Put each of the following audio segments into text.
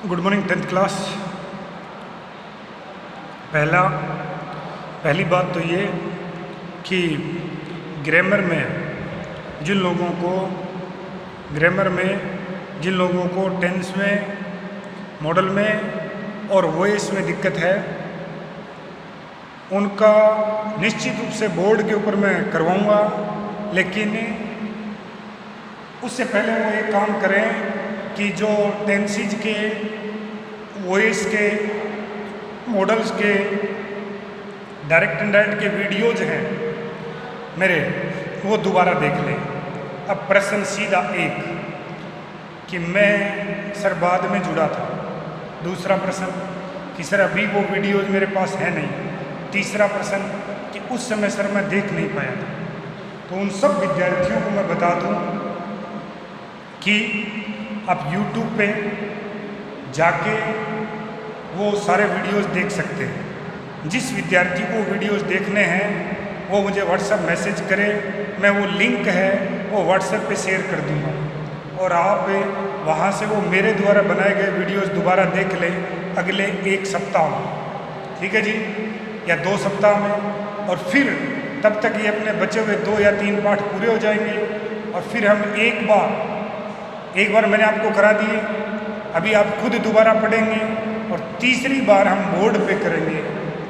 Good morning 10th class. पहली बात तो ये कि ग्रामर में जिन लोगों को टेंस में, मॉडल में और वॉइस में दिक्कत है, उनका निश्चित रूप से बोर्ड के ऊपर मैं करवाऊंगा, लेकिन उससे पहले वो एक काम करें कि जो टेंसेज के, वॉइस के, मॉडल्स के, डायरेक्ट इनडायरेक्ट के वीडियोज हैं मेरे, वो दोबारा देख लें। अब प्रश्न सीधा एक कि मैं सर बाद में जुड़ा था। दूसरा प्रश्न कि सर अभी वो वीडियोज मेरे पास है नहीं। तीसरा प्रश्न कि उस समय सर मैं देख नहीं पाया था। तो उन सब विद्यार्थियों को मैं बता दूं कि आप YouTube पे जाके वो सारे वीडियोस देख सकते हैं। जिस विद्यार्थी को वीडियोस देखने हैं वो मुझे व्हाट्सएप मैसेज करे, मैं वो लिंक है वो व्हाट्सएप पे शेयर कर दूंगा और आप वहाँ से वो मेरे द्वारा बनाए गए वीडियोस दोबारा देख लें अगले एक सप्ताह में, ठीक है जी, या 2 सप्ताह में। और फिर तब तक ये अपने बचे हुए 2 या 3 पाठ पूरे हो जाएंगे और फिर हम एक बार मैंने आपको करा दिए, अभी आप खुद दोबारा पढ़ेंगे और तीसरी बार हम बोर्ड पे करेंगे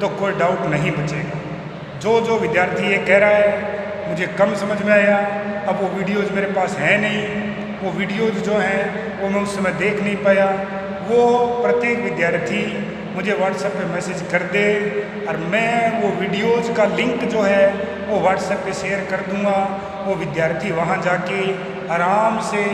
तो कोई डाउट नहीं बचेगा। जो विद्यार्थी ये कह रहा है मुझे कम समझ में आया, अब वो वीडियोज़ मेरे पास है नहीं, वो वीडियोज़ जो हैं वो मैं उस समय देख नहीं पाया, वो प्रत्येक विद्यार्थी मुझे व्हाट्सएप पे मैसेज कर दे और मैं वो वीडियोज़ का लिंक जो है वो व्हाट्सएप पे शेयर कर दूँगा। वो विद्यार्थी वहाँ जाके आराम से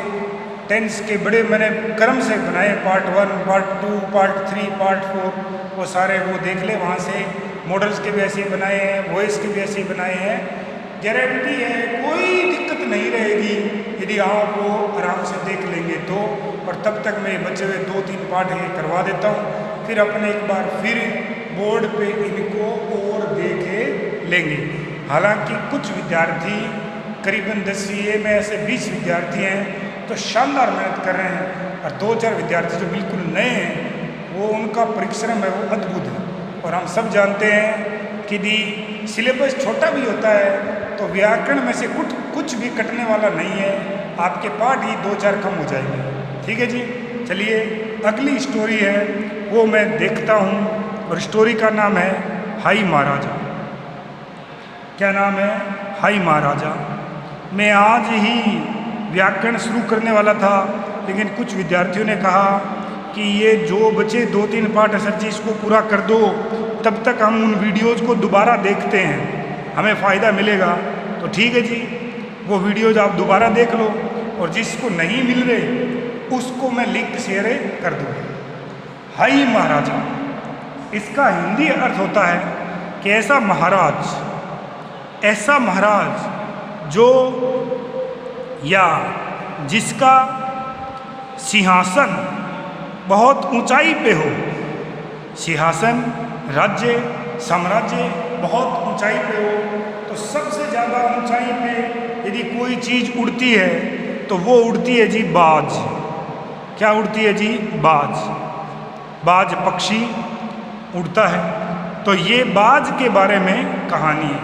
टेंस के बड़े मैंने क्रम से बनाए, पार्ट 1, पार्ट 2, पार्ट 3, पार्ट 4, वो सारे वो देख ले वहाँ से। मॉडल्स के भी ऐसे बनाए हैं, वॉइस के भी ऐसे बनाए हैं। गारंटी है कोई दिक्कत नहीं रहेगी यदि आप वो आराम से देख लेंगे तो। और तब तक मैं बचे हुए 2-3 पार्ट ये करवा देता हूँ, फिर अपने एक बार फिर बोर्ड पे इनको और देखे लेंगे। हालांकि कुछ विद्यार्थी करीबन 10वीं ए में ऐसे 20 विद्यार्थी हैं तो शानदार मेहनत कर रहे हैं और 2-4 विद्यार्थी जो बिल्कुल नए हैं वो उनका परिश्रम है वो अद्भुत है। और हम सब जानते हैं कि यदि सिलेबस छोटा भी होता है तो व्याकरण में से कुछ भी कटने वाला नहीं है, आपके पाठ ही 2-4 कम हो जाएंगे, ठीक है जी। चलिए अगली स्टोरी है वो मैं देखता हूँ और स्टोरी का नाम है हाई महाराजा। क्या नाम है? हाई महाराजा। मैं आज ही व्याकरण शुरू करने वाला था लेकिन कुछ विद्यार्थियों ने कहा कि ये जो बचे 2-3 पाठ सर जी इसको पूरा कर दो, तब तक हम उन वीडियोज़ को दोबारा देखते हैं, हमें फ़ायदा मिलेगा। तो ठीक है जी, वो वीडियोज़ आप दोबारा देख लो और जिसको नहीं मिल रहे उसको मैं लिंक शेयर कर दूँगा। हाई महाराजा, इसका हिंदी अर्थ होता है कि ऐसा महाराज जो या जिसका सिंहासन बहुत ऊंचाई पे हो। सिंहासन, राज्य, साम्राज्य बहुत ऊंचाई पे हो तो सबसे ज़्यादा ऊंचाई पे यदि कोई चीज़ उड़ती है तो वो उड़ती है जी बाज। क्या उड़ती है जी? बाज पक्षी उड़ता है। तो ये बाज के बारे में कहानी है।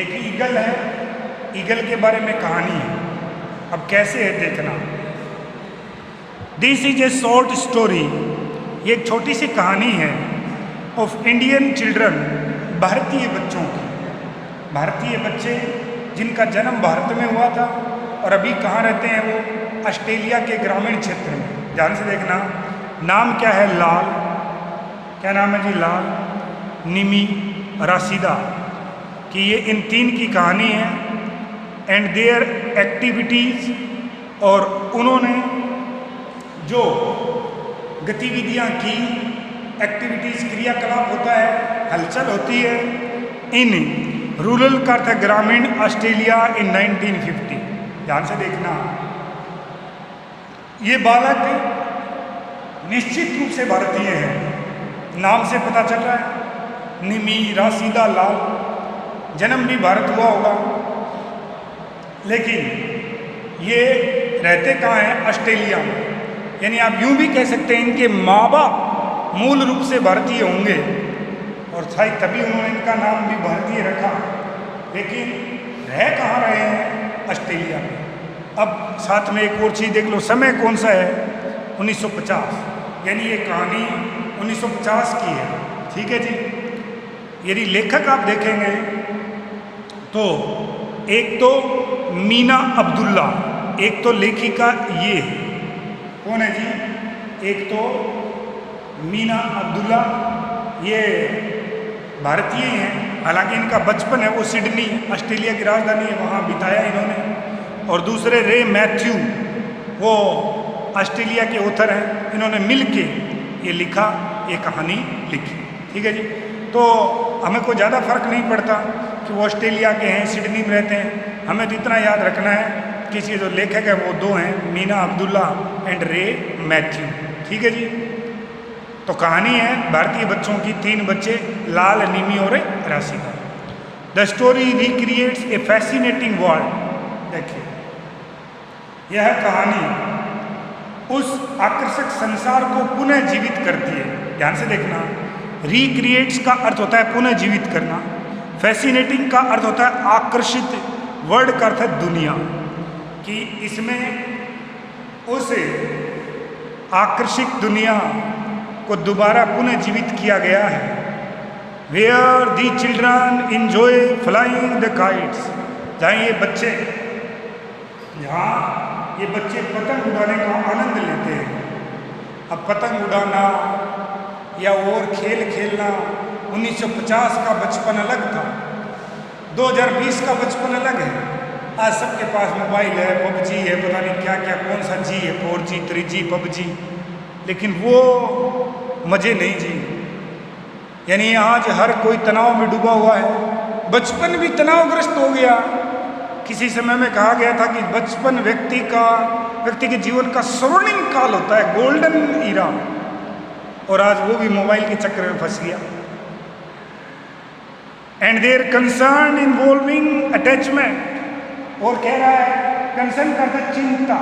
एक ईगल है, ईगल के बारे में कहानी है। अब कैसे है देखना। This is a short story, ये एक छोटी सी कहानी है ऑफ इंडियन चिल्ड्रन, भारतीय बच्चों की। भारतीय बच्चे जिनका जन्म भारत में हुआ था और अभी कहाँ रहते हैं वो? ऑस्ट्रेलिया के ग्रामीण क्षेत्र में। ध्यान से देखना। नाम क्या है? लाल। क्या नाम है जी? लाल, निमी, राशिदा कि ये इन 3 की कहानी है एंड देयर एक्टिविटीज़। और उन्होंने जो गतिविधियाँ की, एक्टिविटीज़ क्रियाकलाप होता है, हलचल होती है इन रूरल का था ग्रामीण ऑस्ट्रेलिया इन 1950। ध्यान से देखना। ये बालक निश्चित रूप से भारतीय है, नाम से पता चल रहा है। निमी, राशिदा, लाल, जन्म भी भारत हुआ होगा लेकिन ये रहते कहाँ हैं? ऑस्ट्रेलिया में। यानी आप यूं भी कह सकते हैं इनके माँ बाप मूल रूप से भारतीय होंगे और शायद तभी उन्होंने इनका नाम भी भारतीय रखा, लेकिन रह कहाँ रहे हैं? ऑस्ट्रेलिया में। अब साथ में एक और चीज़ देख लो, समय कौन सा है? 1950, यानी ये कहानी 1950 की है। ठीक है जी। यदि लेखक आप देखेंगे तो एक तो मीना अब्दुल्ला, एक तो लेखिका ये कौन है जी? एक तो मीना अब्दुल्ला, ये भारतीय ही हैं, हालांकि इनका बचपन है वो सिडनी ऑस्ट्रेलिया की राजधानी है वहाँ बिताया इन्होंने। और दूसरे रे मैथ्यू, वो ऑस्ट्रेलिया के ऑथर हैं, इन्होंने मिल के ये लिखा, ये कहानी लिखी। ठीक है जी। तो हमें कोई ज़्यादा फर्क नहीं पड़ता कि वो ऑस्ट्रेलिया के हैं, सिडनी में रहते हैं, हमें तो इतना याद रखना है कि इसके जो लेखक है वो दो हैं, मीना अब्दुल्ला एंड रे मैथ्यू। ठीक है जी। तो कहानी है भारतीय बच्चों की, 3 बच्चे लाल, निमी और Rashika. The story recreates A fascinating world. देखिए यह कहानी उस आकर्षक संसार को पुनः जीवित करती है। ध्यान से देखना, रिक्रिएट्स का अर्थ होता है पुनः जीवित करना, फैसिनेटिंग का अर्थ होता है आकर्षित, वर्ड का अर्थ है दुनिया, कि इसमें उस आकर्षित दुनिया को दोबारा पुनः जीवित किया गया है। Where the children enjoy flying the kites, जहाँ ये बच्चे पतंग उड़ाने का आनंद लेते हैं। अब पतंग उड़ाना या और खेल खेलना 1950 का बचपन अलग था, 2020 का बचपन अलग है। आज सबके पास मोबाइल है, पबजी है, पता नहीं क्या क्या, कौन सा जी है, 4G 3G पबजी, लेकिन वो मज़े नहीं जी। यानी आज हर कोई तनाव में डूबा हुआ है, बचपन भी तनावग्रस्त हो गया। किसी समय में कहा गया था कि बचपन व्यक्ति के जीवन का स्वर्णिम काल होता है, गोल्डन ईरा, और आज वो भी मोबाइल के चक्कर में फंस गया। And there concern involving attachment, और कह रहा है कंसर्न करता चिंता,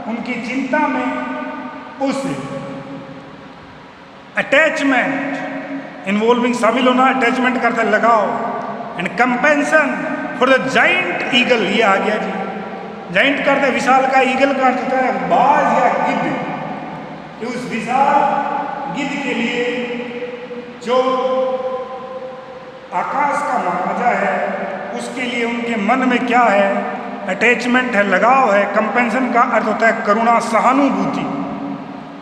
उनकी चिंता में उस अटैचमेंट, इन्वॉल्विंग शामिल होना, अटैचमेंट करता लगाव, and compassion for the giant eagle, ये आ गया जी। जाइंट करता विशाल का, ईगल का अर्थ होता है बाज या गिद्ध, कि उस विशाल गिद्ध के लिए जो आकाश का महाराजा है उसके लिए उनके मन में क्या है? अटैचमेंट है, लगाव है। कंपेंशन का अर्थ होता है करुणा, सहानुभूति,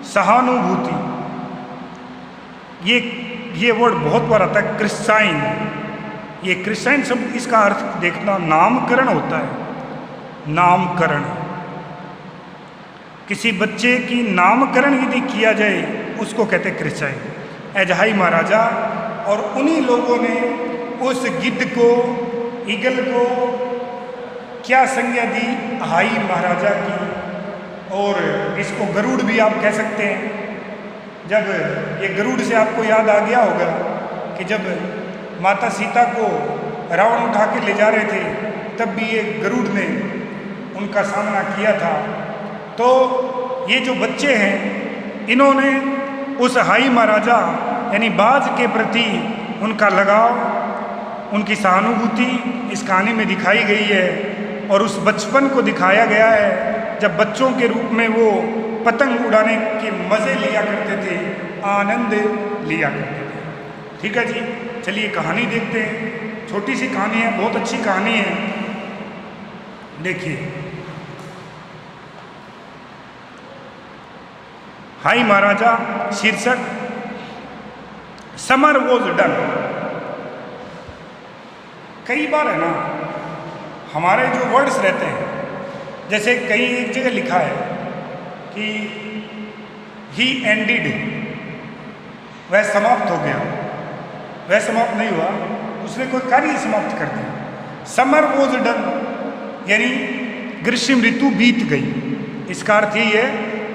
सहानुभूति। ये वर्ड बहुत बार आता है, क्रिस्टाइन। ये क्रिस्टाइन शब्द, इसका अर्थ देखना नामकरण होता है, नामकरण। किसी बच्चे की नामकरण यदि किया जाए उसको कहते हैं क्रिस्टाइन। एजहाई महाराजा और उन्हीं लोगों ने उस गिद्ध को, ईगल को क्या संज्ञा दी? हाई महाराजा की। और इसको गरुड़ भी आप कह सकते हैं। जब ये गरुड़ से आपको याद आ गया होगा कि जब माता सीता को रावण उठा के ले जा रहे थे तब भी ये गरुड़ ने उनका सामना किया था। तो ये जो बच्चे हैं इन्होंने उस हाई महाराजा यानी बाज के प्रति उनका लगाव, उनकी सहानुभूति इस कहानी में दिखाई गई है। और उस बचपन को दिखाया गया है जब बच्चों के रूप में वो पतंग उड़ाने के मज़े लिया करते थे, आनंद लिया करते थे। ठीक है जी, चलिए कहानी देखते हैं। छोटी सी कहानी है, बहुत अच्छी कहानी है। देखिए, हाई महाराजा शीर्षक। Summer was done. कई बार है ना हमारे जो वर्ड्स रहते हैं, जैसे कई एक जगह लिखा है कि ही एंडिड, वह समाप्त हो गया, वह समाप्त नहीं हुआ, उसने कोई कार्य समाप्त कर दिया। समर वॉज डन यानी ग्रीष्म ऋतु बीत गई। इसका अर्थ यही है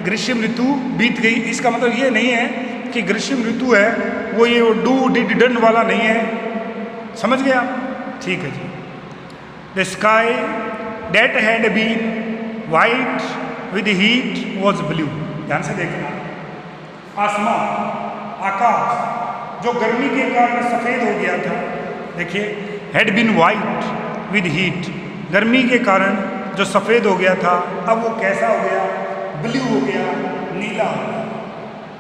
ग्रीष्म ऋतु बीत गई। इसका मतलब ये नहीं है कि ग्रीष्म ऋतु है वो ये डू डिड डन वाला नहीं है, समझ गया? ठीक है जी। The sky that had been white with heat was blue. ध्यान से देखना, आसमान, आकाश जो गर्मी के कारण सफ़ेद हो गया था, देखिए, had been white with heat, गर्मी के कारण जो सफ़ेद हो गया था, अब वो कैसा हो गया? ब्लू हो गया, नीला हो गया।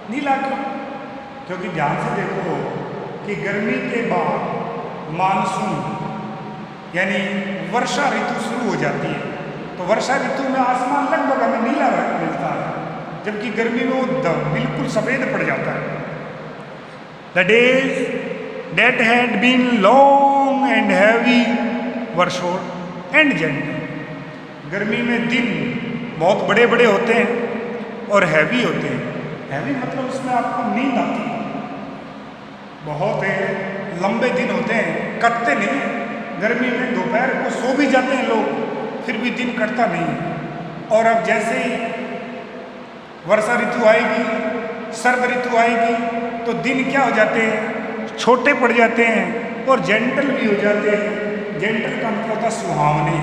नीला क्यों? क्योंकि ध्यान से देखो कि गर्मी के बाद मानसून यानी वर्षा ऋतु शुरू हो जाती है, तो वर्षा ऋतु में आसमान लगभग हमें नीला रंग मिलता है, जबकि गर्मी में वो बिल्कुल सफ़ेद पड़ जाता है। The days that had been long and heavy were short and gentle. गर्मी में दिन बहुत बड़े बड़े होते हैं और हैवी होते हैं। हैवी मतलब उसमें आपको नींद आती है, बहुत लंबे दिन होते हैं, कटते नहीं हैं। गर्मी में दोपहर को सो भी जाते हैं लोग, फिर भी दिन कटता नहीं है। और अब जैसे ही वर्षा ऋतु आएगी, सर्द ऋतु आएगी, तो दिन क्या हो जाते हैं? छोटे पड़ जाते हैं और जेंटल भी हो जाते हैं। जेंटल का मतलब होता है सुहावने।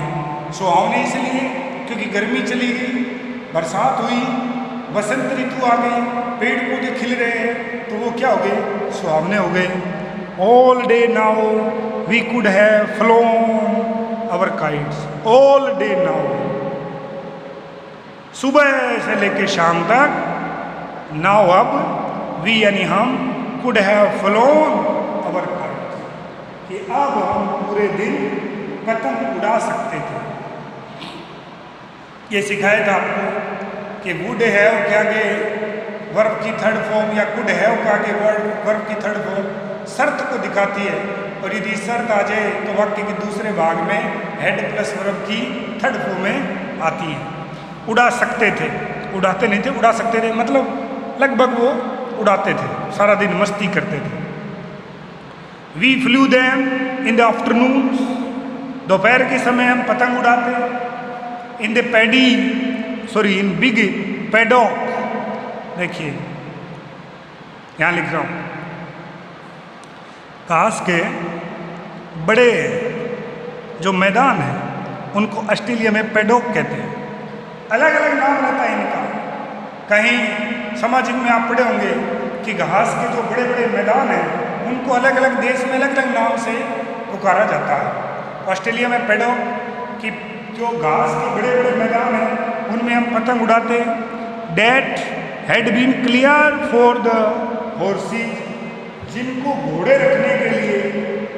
सुहावने इसलिए क्योंकि गर्मी चली गई, बरसात हुई, बसंत ऋतु आ गई, पेड़ पौधे खिल रहे हैं, तो वो क्या हो गए? सुहावने हो गए। All day now we could have flown our kites, all day now, सुबह से लेके शाम तक, नाउ अब वी यानी हम, could have flown our kites, कि अब हम पूरे दिन पतंग उड़ा सकते थे। ये सिखाया था आपको कि वुड हैव के आगे वर्ब की थर्ड फॉर्म या कुड हैव के आगे वर्ब की थर्ड फॉर्म शर्त को दिखाती है, और यदि शर्त आ जाए तो वाक्य के दूसरे भाग में हेड प्लस वर्ब की थर्ड फॉर्म में आती है। उड़ा सकते थे, उड़ाते नहीं थे, उड़ा सकते थे, मतलब लगभग वो उड़ाते थे, सारा दिन मस्ती करते थे। We flew them in the afternoon, दोपहर के समय हम पतंग उड़ाते। In the paddy in big paddock, देखिए यहाँ लिख रहा हूँ, घास के बड़े जो मैदान हैं उनको ऑस्ट्रेलिया में पैडॉक कहते हैं। अलग अलग नाम रहता है इनका। कहीं सामाजिक में आप पढ़े होंगे कि घास के जो बड़े बड़े मैदान हैं उनको अलग अलग देश में अलग अलग नाम से पुकारा जाता है। ऑस्ट्रेलिया में पैडॉक कि जो घास के बड़े बड़े मैदान हैं उनमें हम पतंग उड़ाते। That had been clear for the horses, जिनको घोड़े रखने के लिए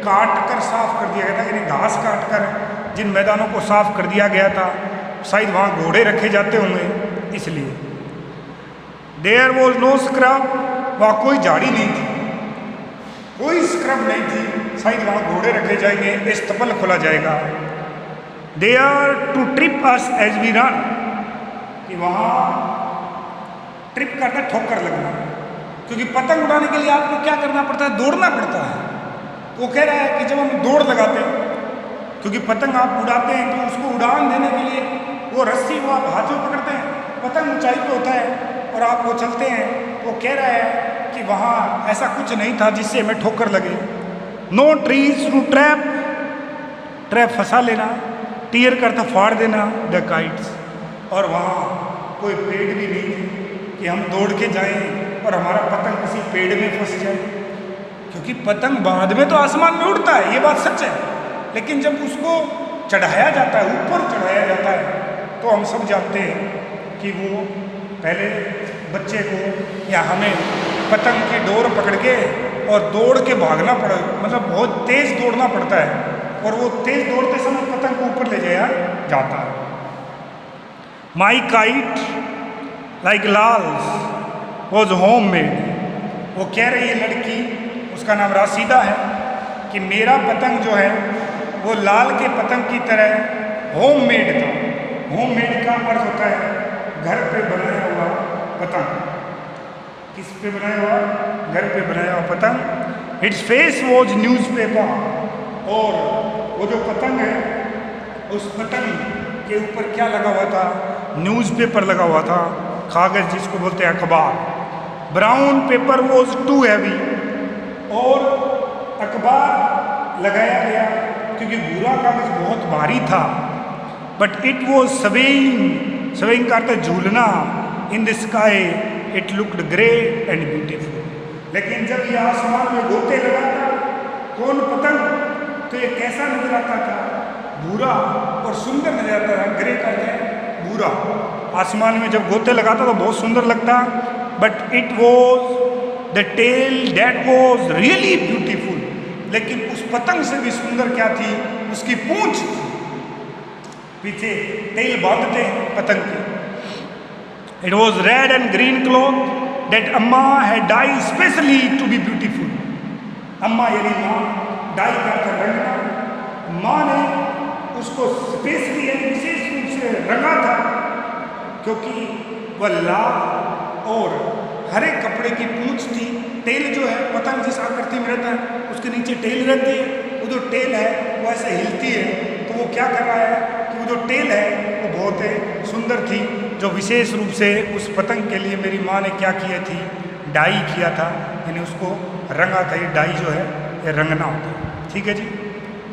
काट कर साफ कर दिया गया था, यानी घास काट कर जिन मैदानों को साफ कर दिया गया था, शायद वहाँ घोड़े रखे जाते होंगे इसलिए। देयर वॉज नो स्क्रब, वहाँ कोई झाड़ी नहीं थी, कोई स्क्रब नहीं थी, शायद वहाँ घोड़े रखे जाएंगे, इस्तबल खोला जाएगा। They are to trip us as we run, कि वहाँ ट्रिप करना, ठोकर लगना, क्योंकि पतंग उड़ाने के लिए आपको क्या करना पड़ता है? दौड़ना पड़ता है। वो कह रहा है कि जब हम दौड़ लगाते हैं, क्योंकि पतंग आप उड़ाते हैं तो उसको उड़ान देने के लिए वो रस्सी वो आप हाथ में पकड़ते हैं, पतंग ऊंचाई पे होता है और आप वो चलते हैं। वो कह रहा है कि वहाँ ऐसा कुछ नहीं था जिससे हमें ठोकर लगे। No trees to trap, trap फंसा लेना, टीयर करता फाड़ देना द काइट्स, और वहाँ कोई पेड़ भी नहीं थे कि हम दौड़ के जाएं और हमारा पतंग किसी पेड़ में फंस जाए, क्योंकि पतंग बाद में तो आसमान में उड़ता है, ये बात सच है, लेकिन जब उसको चढ़ाया जाता है, ऊपर चढ़ाया जाता है, तो हम सब जानते हैं कि वो पहले बच्चे को या हमें पतंग की डोर पकड़ के और दौड़ के भागना पड़ा, मतलब बहुत तेज़ दौड़ना पड़ता है, और वो तेज़ दौड़ते समय पतंग को ऊपर ले जाया जाता है। My kite like Lal's was home made, वो कह रही है लड़की, उसका नाम राशिदा है, कि मेरा पतंग जो है वो लाल के पतंग की तरह होम मेड था। होम मेड का अर्थ होता है घर पे बनाया हुआ पतंग। किस पे बनाया हुआ? घर पे बनाया हुआ पतंग। इट्स फेस वॉज न्यूज़पेपर, और वो जो पतंग है उस पतंग के ऊपर क्या लगा हुआ था? न्यूज़पेपर लगा हुआ था, कागज़ जिसको बोलते हैं अखबार। Brown paper was too heavy, और अखबार लगाया गया क्योंकि भूरा कागज़ बहुत भारी था। But it was swaying swing करते झूलना in the sky it looked grey and beautiful. लेकिन जब ये आसमान में गोते लगाता कौन पतंग, तो ये कैसा नजर आता था? भूरा और सुंदर नजर आता था। ग्रे कहते हैं भूरा। आसमान में जब गोते लगाता तो बहुत सुंदर लगता, but it was the tail that was really beautiful. लेकिन उस पतंग से भी सुंदर क्या थी? उसकी पूंछ थी। पीछे टेल बांधते हैं पतंग के। It was red and green cloth that amma had dye specially to be beautiful. अम्मा यानी माँ, डाई करकर रंगना। माँ ने उसको स्पेशली यानी विशेष रूप से रंगा था, क्योंकि वह लाल और हरे कपड़े की पूंछ थी। टेल जो है पतंग जिस आकृति में रहता है उसके नीचे टेल रहती है, वो जो टेल है वो ऐसे हिलती है, तो वो क्या कर रहा है कि वो जो टेल है वो बहुत सुंदर थी, जो विशेष रूप से उस पतंग के लिए मेरी माँ ने क्या किया थी? डाई किया था, यानी उसको रंगा था। ये डाई जो है ये रंगना होता है। ठीक है जी,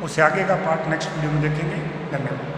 उससे आगे का पार्ट नेक्स्ट वीडियो में देखेंगे। धन्यवाद।